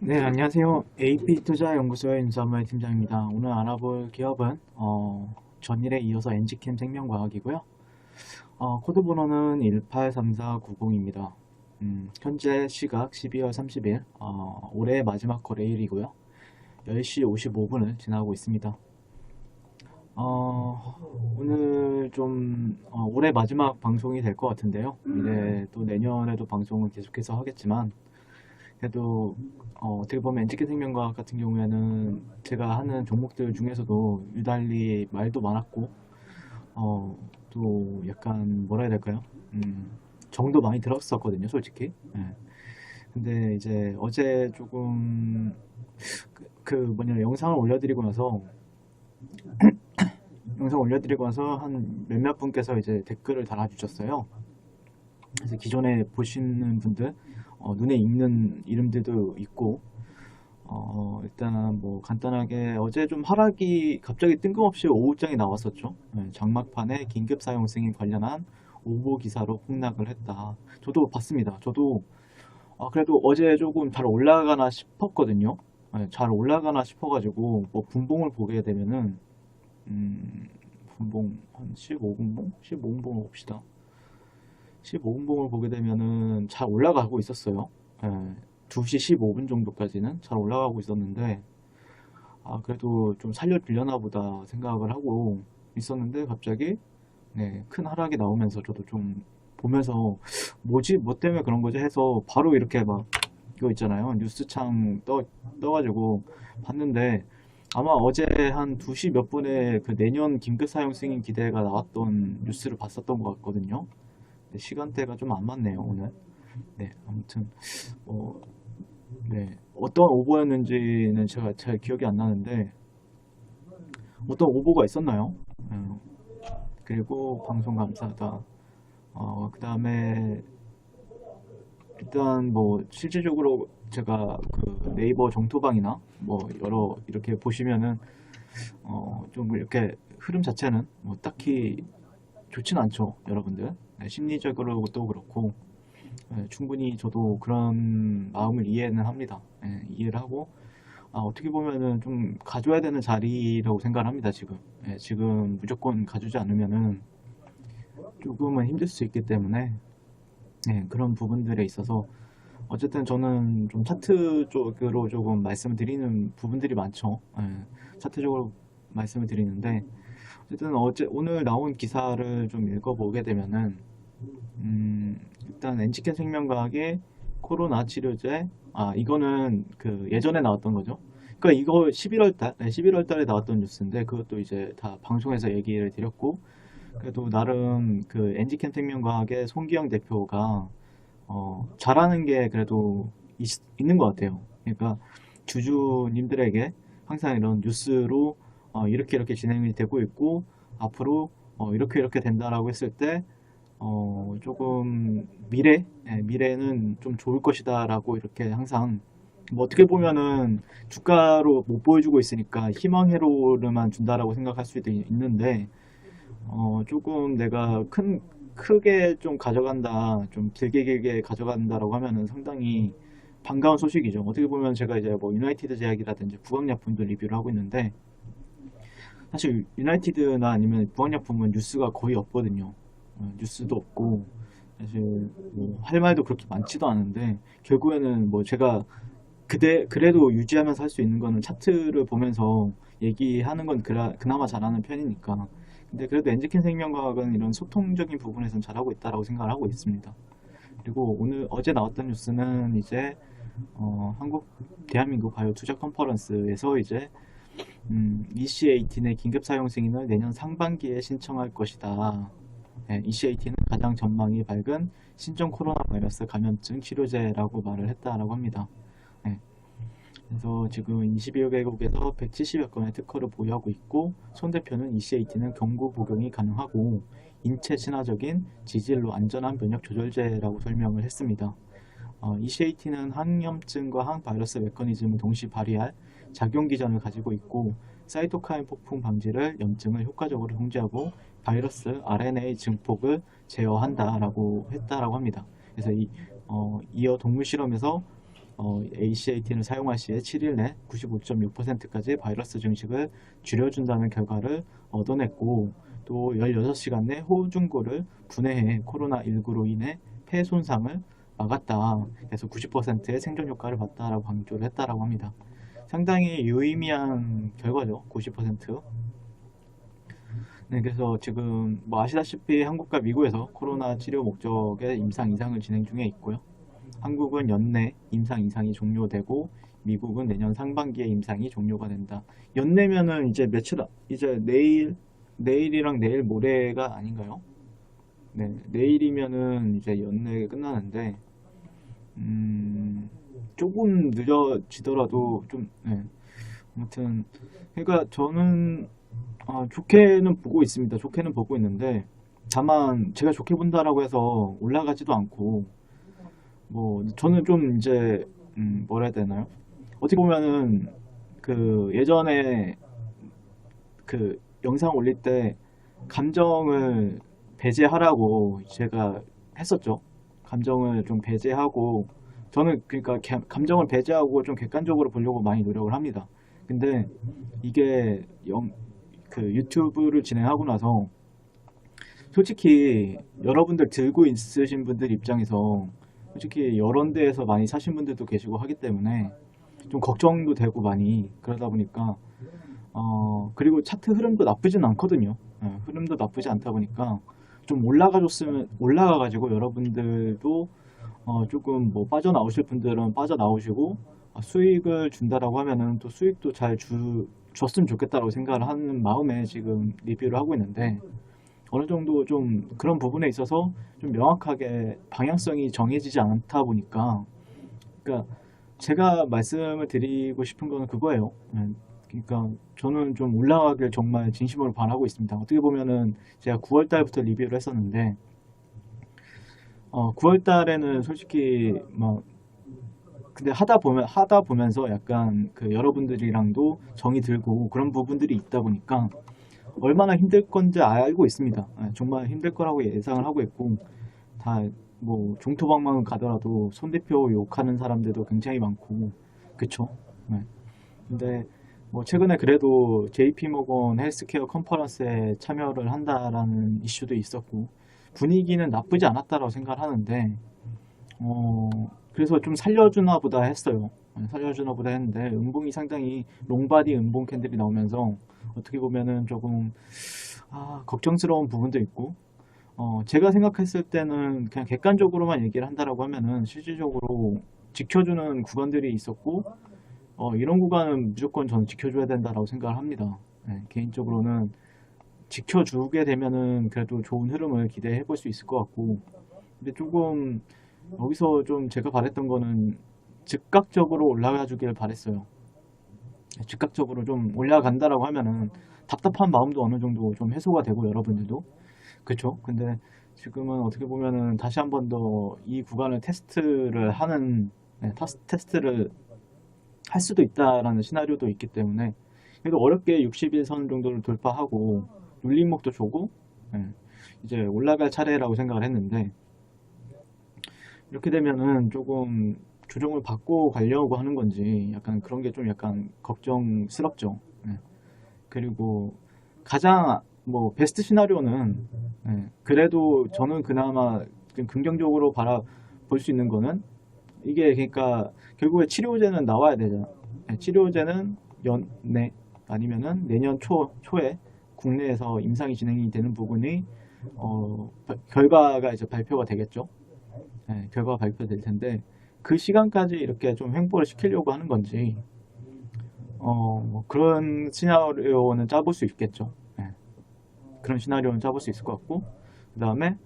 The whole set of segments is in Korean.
네, 안녕하세요. AP투자연구소의 윤사무엘 팀장입니다. 오늘 알아볼 기업은 전일에 이어서 엔지캠 생명과학이고요. 코드 번호는 183490입니다. 현재 시각 12월 30일, 올해 마지막 거래일이고요. 10시 55분을 지나고 있습니다. 오늘 좀 올해 마지막 방송이 될 것 같은데요. 이제 또 내년에도 방송을 계속해서 하겠지만 그래도 어떻게 보면 엔지켓 생명과학 같은 경우에는 제가 하는 종목들 중에서도 유달리 말도 많았고 또 약간 뭐라 해야 될까요? 정도 많이 들었었거든요, 솔직히. 예. 근데 이제 어제 조금 그 뭐냐 영상 올려드리고 나서 한 몇몇 분께서 이제 댓글을 달아주셨어요. 그래서 기존에 보시는 분들 눈에 익는 이름들도 있고 일단 뭐 간단하게 어제 좀 하락이 갑자기 뜬금없이 오후장에 나왔었죠. 네, 장막판에 긴급 사용 승인 관련한 오보 기사로 폭락을 했다. 저도 봤습니다. 저도 그래도 어제 조금 잘 올라가나 싶었거든요. 네, 잘 올라가나 싶어가지고 뭐 분봉을 보게 되면은 분봉 한 15분봉? 15분봉을 봅시다. 15분봉을 보게 되면은 잘 올라가고 있었어요. 예, 2시 15분 정도까지는 잘 올라가고 있었는데, 그래도 좀 살려주려나 보다 생각을 하고 있었는데, 갑자기, 네, 큰 하락이 나오면서 저도 좀 보면서, 뭐지? 뭐 때문에 그런 거지? 해서 바로 이렇게 막, 이거 있잖아요. 뉴스창 떠가지고 봤는데, 아마 어제 한 2시 몇 분에 그 내년 긴급 사용 승인 기대가 나왔던 뉴스를 봤었던 것 같거든요. 네, 시간대가 좀 안 맞네요, 오늘. 네, 아무튼, 어, 네, 어떤 오보였는지는 제가 잘 기억이 안 나는데, 어떤 오보가 있었나요? 그리고 방송 감사하다. 그 다음에, 일단 뭐, 실질적으로 제가 그 네이버 정토방이나 뭐, 여러, 이렇게 보시면은, 좀 이렇게 흐름 자체는 뭐, 딱히 좋진 않죠, 여러분들. 네, 심리적으로도 그렇고, 충분히 저도 그런 마음을 이해는 합니다. 이해를 하고 어떻게 보면은 좀 가져야 되는 자리라고 생각을 합니다. 지금 지금 무조건 가주지 않으면은 조금은 힘들 수 있기 때문에 그런 부분들에 있어서 어쨌든 저는 좀 차트 쪽으로 조금 말씀을 드리는 부분들이 많죠. 차트적으로 말씀을 드리는데 어쨌든 오늘 나온 기사를 좀 읽어보게 되면은 일단 엔지켄 생명과학의 코로나 치료제, 이거는 그 예전에 나왔던 거죠. 그러니까 이거 11월 달, 11월 달에 나왔던 뉴스인데 그것도 이제 다 방송에서 얘기를 드렸고, 그래도 나름 그 엔지켄 생명과학의 송기영 대표가 잘하는 게 그래도 있는 것 같아요. 그러니까 주주님들에게 항상 이런 뉴스로 이렇게 이렇게 진행이 되고 있고 앞으로 이렇게 이렇게 된다라고 했을 때 조금 미래는 좀 좋을 것이다라고 이렇게 항상 뭐 어떻게 보면은 주가로 못 보여주고 있으니까 희망 회로를만 준다라고 생각할 수도 있는데 조금 내가 크게 좀 가져간다, 좀 길게 가져간다라고 하면은 상당히 반가운 소식이죠. 어떻게 보면 제가 이제 뭐 유나이티드 제약이라든지 부강약품도 리뷰를 하고 있는데 사실 유나이티드나 아니면 부강약품은 뉴스가 거의 없거든요. 뉴스도 없고 사실 뭐할 말도 그렇게 많지도 않은데 결국에는 뭐 제가 그래도 유지하면서 할 수 있는 거는 차트를 보면서 얘기하는 건 그나마 잘하는 편이니까. 근데 그래도 엔지킨 생명과학은 이런 소통적인 부분에선 잘하고 있다라고 생각을 하고 있습니다. 그리고 어제 나왔던 뉴스는 이제 대한민국 바이오 투자 컨퍼런스에서 이제 EC18의 긴급 사용 승인을 내년 상반기에 신청할 것이다. EC18는 가장 전망이 밝은 신종 코로나 바이러스 감염증 치료제라고 말을 했다라고 합니다. 네, 그래서 지금 22여 개국에서 170여 건의 특허를 보유하고 있고 손 대표는 EC18는 경구 복용이 가능하고 인체 친화적인 지질로 안전한 면역 조절제라고 설명을 했습니다. EC18는 항염증과 항바이러스 메커니즘을 동시 발휘할 작용 기전을 가지고 있고 사이토카인 폭풍 방지를 염증을 효과적으로 통제하고 바이러스 RNA 증폭을 제어한다라고 했다라고 합니다. 그래서 이어 동물 실험에서 ACAT를 사용할 시에 7일 내 95.6%까지 바이러스 증식을 줄여준다는 결과를 얻어냈고, 또 16시간 내 호중구를 분해해 코로나19로 인해 폐 손상을 막았다. 그래서 90%의 생존 효과를 봤다라고 강조를 했다라고 합니다. 상당히 유의미한 결과죠. 90%. 네, 그래서 지금 뭐 아시다시피 한국과 미국에서 코로나 치료 목적의 임상 이상을 진행 중에 있고요. 한국은 연내 임상 이상이 종료되고 미국은 내년 상반기에 임상이 종료가 된다. 연내면은 이제 이제 내일이랑 내일 모레가 아닌가요? 네, 내일이면은 이제 연내가 끝나는데 조금 늦어지더라도 좀 네. 아무튼 그러니까 저는 좋게는 보고 있습니다. 좋게는 보고 있는데 다만 제가 좋게 본다라고 해서 올라가지도 않고 뭐 저는 좀 이제 뭐라 해야 되나요? 어떻게 보면은 그 예전에 그 영상 올릴 때 감정을 배제하라고 제가 했었죠. 감정을 좀 배제하고 저는 그러니까 감정을 배제하고 좀 객관적으로 보려고 많이 노력을 합니다. 근데 이게 그 유튜브를 진행하고 나서 솔직히 여러분들 들고 있으신 분들 입장에서 솔직히 여러 데에서 많이 사신 분들도 계시고 하기 때문에 좀 걱정도 되고 많이 그러다 보니까 그리고 차트 흐름도 나쁘진 않거든요. 흐름도 나쁘지 않다 보니까 좀 올라가가지고 여러분들도 조금 뭐 빠져나오실 분들은 빠져나오시고 수익을 준다라고 하면은 또 수익도 줬으면 좋겠다라고 생각을 하는 마음에 지금 리뷰를 하고 있는데 어느 정도 좀 그런 부분에 있어서 좀 명확하게 방향성이 정해지지 않다 보니까 그러니까 제가 말씀을 드리고 싶은 거는 그거예요. 그러니까 저는 좀 올라가길 정말 진심으로 바라고 있습니다. 어떻게 보면은 제가 9월 달부터 리뷰를 했었는데 9월 달에는 솔직히 막 근데 하다 보면서 약간 그 여러분들이랑도 정이 들고 그런 부분들이 있다 보니까 얼마나 힘들 건지 알고 있습니다. 정말 힘들 거라고 예상을 하고 있고 다 뭐 종토방망을 가더라도 손 대표 욕하는 사람들도 굉장히 많고 그쵸? 네. 근데 뭐 최근에 그래도 JP모건 헬스케어 컨퍼런스에 참여를 한다라는 이슈도 있었고 분위기는 나쁘지 않았다라고 생각을 하는데 그래서 좀 살려주나 보다 했어요. 살려주나 보다 했는데 음봉이 상당히 롱바디 음봉 캔들이 나오면서 어떻게 보면은 조금 걱정스러운 부분도 있고 제가 생각했을 때는 그냥 객관적으로만 얘기를 한다라고 하면은 실질적으로 지켜주는 구간들이 있었고 이런 구간은 무조건 저는 지켜줘야 된다라고 생각을 합니다. 네, 개인적으로는 지켜주게 되면은 그래도 좋은 흐름을 기대해 볼 수 있을 것 같고 근데 조금 여기서 좀 제가 바랬던 거는 즉각적으로 올라가 주길 바랬어요. 즉각적으로 좀 올라간다라고 하면은 답답한 마음도 어느 정도 좀 해소가 되고 여러분들도 그쵸? 근데 지금은 어떻게 보면은 다시 한 번 더 이 구간을 테스트를 할 수도 있다라는 시나리오도 있기 때문에 그래도 어렵게 60일선 정도를 돌파하고 눌림목도 주고 이제 올라갈 차례라고 생각을 했는데 이렇게 되면은 조금 조정을 받고 가려고 하는 건지 약간 그런 게 좀 약간 걱정스럽죠. 그리고 가장 뭐 베스트 시나리오는 그래도 저는 그나마 좀 긍정적으로 바라볼 수 있는 거는 이게 그러니까 결국에 치료제는 나와야 되잖아. 치료제는 연내 아니면은 내년 초에 국내에서 임상이 진행이 되는 부분이 결과가 이제 발표가 되겠죠. 결과가 발표될 텐데 그 시간까지 이렇게 좀 횡보를 시키려고 하는 건지 뭐 그런 시나리오는 짜볼 수 있겠죠. 그런 시나리오는 짜볼 수 있을 것 같고 그 다음에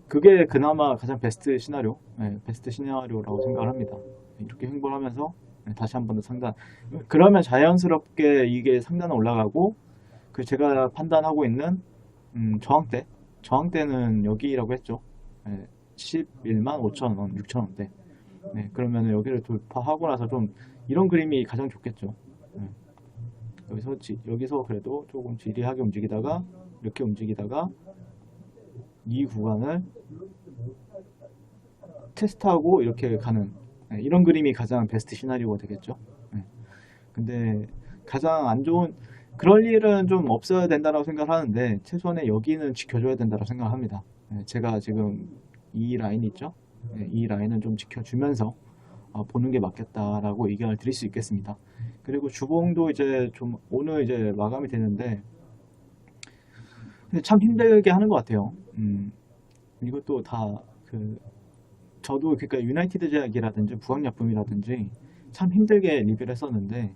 그게 그나마 가장 베스트 시나리오라고 생각을 합니다. 이렇게 횡보를 하면서 다시 한 번 더 상단 그러면 자연스럽게 이게 상단에 올라가고 그 제가 판단하고 있는 저항대는 여기라고 했죠. 11만 5천 원, 6천 원대. 그러면 여기를 돌파하고 나서 좀 이런 그림이 가장 좋겠죠. 여기서 그래도 조금 지리하게 움직이다가 이렇게 움직이다가 이 구간을 테스트하고 이렇게 가는 이런 그림이 가장 베스트 시나리오가 되겠죠. 예. 근데 가장 안 좋은 그럴 일은 좀 없어야 된다고 생각하는데 최소한의 여기는 지켜줘야 된다고 생각합니다. 제가 지금 이 라인 있죠? 이 라인은 좀 지켜주면서 보는 게 맞겠다라고 의견을 드릴 수 있겠습니다. 그리고 주봉도 이제 좀 오늘 이제 마감이 되는데 근데 참 힘들게 하는 것 같아요. 이것도 다 저도 그러니까 유나이티드 제약이라든지 부학약품이라든지 참 힘들게 리뷰를 했었는데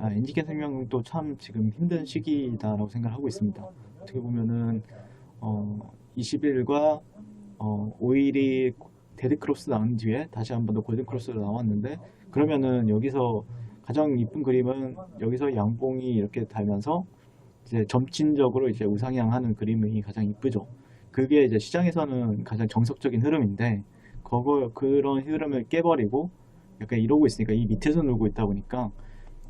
엔지켄 생명도 참 지금 힘든 시기다라고 생각을 하고 있습니다. 어떻게 보면은 20일과 5일이 데드 크로스 나온 뒤에 다시 한 번 더 골든 크로스로 나왔는데 그러면은 여기서 가장 이쁜 그림은 여기서 양봉이 이렇게 달면서 이제 점진적으로 이제 우상향하는 그림이 가장 이쁘죠. 그게 이제 시장에서는 가장 정석적인 흐름인데 그런 흐름을 깨버리고 약간 이러고 있으니까 이 밑에서 놀고 있다 보니까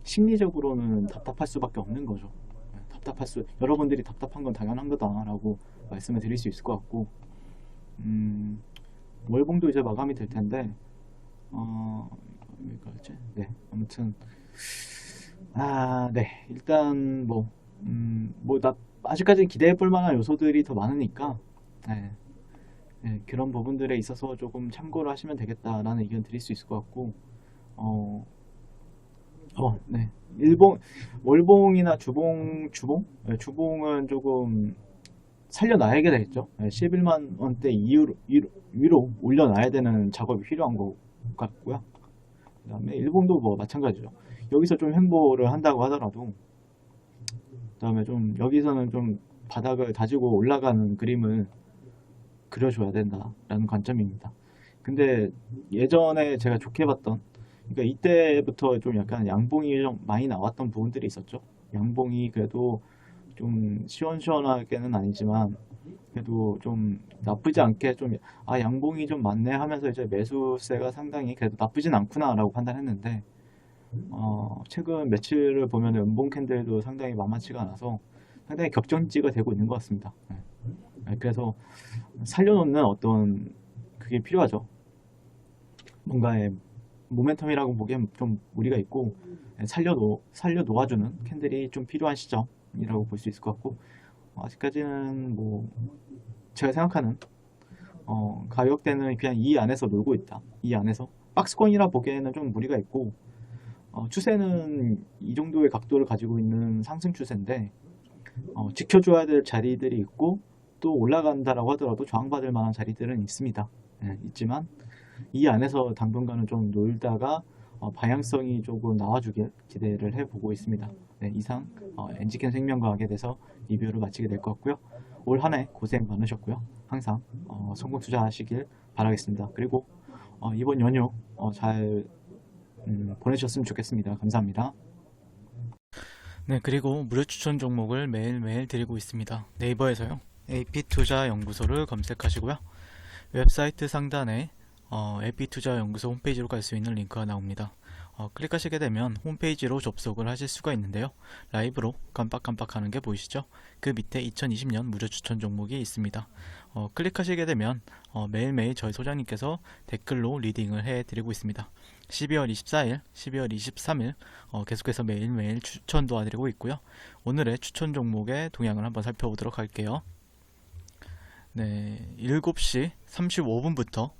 심리적으로는 답답할 수밖에 없는 거죠. 여러분들이 답답한 건 당연한 거다라고 말씀을 드릴 수 있을 것 같고, 월봉도 이제 마감이 될 텐데, 여기까지. 네, 아무튼, 네, 일단 아직까지 기대해 볼 만한 요소들이 더 많으니까, 그런 부분들에 있어서 조금 참고를 하시면 되겠다라는 의견 드릴 수 있을 것 같고, 네. 월봉이나 네, 주봉은 조금 살려놔야 되겠죠. 11만 원대 위로 올려놔야 되는 작업이 필요한 것 같고요. 그 다음에 일봉도 뭐 마찬가지죠. 여기서 좀 횡보를 한다고 하더라도, 그 다음에 좀 여기서는 좀 바닥을 다지고 올라가는 그림을 그려줘야 된다라는 관점입니다. 근데 예전에 제가 좋게 봤던 그러니까 이때부터 좀 약간 양봉이 좀 많이 나왔던 부분들이 있었죠. 양봉이 그래도 좀 시원시원하게는 아니지만 그래도 좀 나쁘지 않게 양봉이 좀 많네 하면서 이제 매수세가 상당히 그래도 나쁘진 않구나라고 판단했는데 최근 며칠을 보면 음봉 캔들도 상당히 만만치가 않아서 상당히 격전지가 되고 있는 것 같습니다. 그래서 살려놓는 어떤 그게 필요하죠. 뭔가의 모멘텀이라고 보기엔 좀 무리가 있고 살려 놓아주는 캔들이 좀 필요한 시점이라고 볼 수 있을 것 같고 아직까지는 제가 생각하는 가격대는 그냥 이 안에서 놀고 있다. 이 안에서 박스권이라 보기에는 좀 무리가 있고 추세는 이 정도의 각도를 가지고 있는 상승 추세인데 지켜줘야 될 자리들이 있고 또 올라간다라고 하더라도 저항받을 만한 자리들은 있습니다. 있지만 이 안에서 당분간은 좀 놀다가 방향성이 조금 나와주길 기대를 해보고 있습니다. 네, 이상 엔지켄 생명과학에 대해서 리뷰를 마치게 될 것 같고요. 올 한 해 고생 많으셨고요. 항상 성공 투자하시길 바라겠습니다. 그리고 이번 연휴 잘 보내셨으면 좋겠습니다. 감사합니다. 네, 그리고 무료 추천 종목을 매일매일 드리고 있습니다. 네이버에서요. AP투자연구소를 검색하시고요. 웹사이트 상단에 AP투자연구소 홈페이지로 갈 수 있는 링크가 나옵니다. 클릭하시게 되면 홈페이지로 접속을 하실 수가 있는데요. 라이브로 깜빡깜빡하는 게 보이시죠? 그 밑에 2020년 무료 추천 종목이 있습니다. 클릭하시게 되면 매일매일 저희 소장님께서 댓글로 리딩을 해드리고 있습니다. 12월 24일, 12월 23일 계속해서 매일매일 추천 도와드리고 있고요. 오늘의 추천 종목의 동향을 한번 살펴보도록 할게요. 네, 7시 35분부터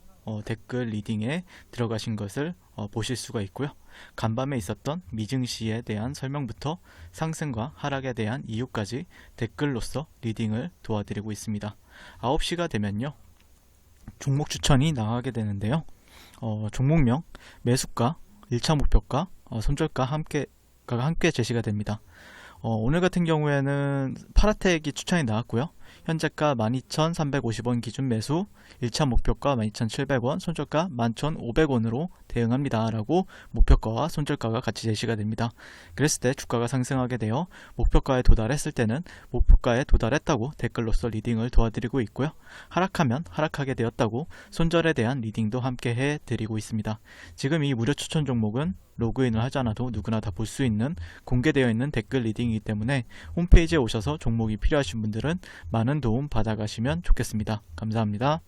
댓글 리딩에 들어가신 것을 보실 수가 있고요. 간밤에 있었던 미증시에 대한 설명부터 상승과 하락에 대한 이유까지 댓글로서 리딩을 도와드리고 있습니다. 9시가 되면요. 종목 추천이 나가게 되는데요. 종목명, 매수가, 1차 목표가, 손절가 함께 제시가 됩니다. 오늘 같은 경우에는 파라텍이 추천이 나왔고요. 현재가 12,350원 기준 매수, 1차 목표가 12,700원, 손절가 11,500원으로 대응합니다 라고 목표가와 손절가가 같이 제시가 됩니다. 그랬을 때 주가가 상승하게 되어 목표가에 도달했을 때는 목표가에 도달했다고 댓글로서 리딩을 도와드리고 있고요. 하락하면 하락하게 되었다고 손절에 대한 리딩도 함께 해드리고 있습니다. 지금 이 무료 추천 종목은 로그인을 하지 않아도 누구나 다 볼 수 있는 공개되어 있는 댓글 리딩이기 때문에 홈페이지에 오셔서 종목이 필요하신 분들은 많은 도움 받아가시면 좋겠습니다. 감사합니다.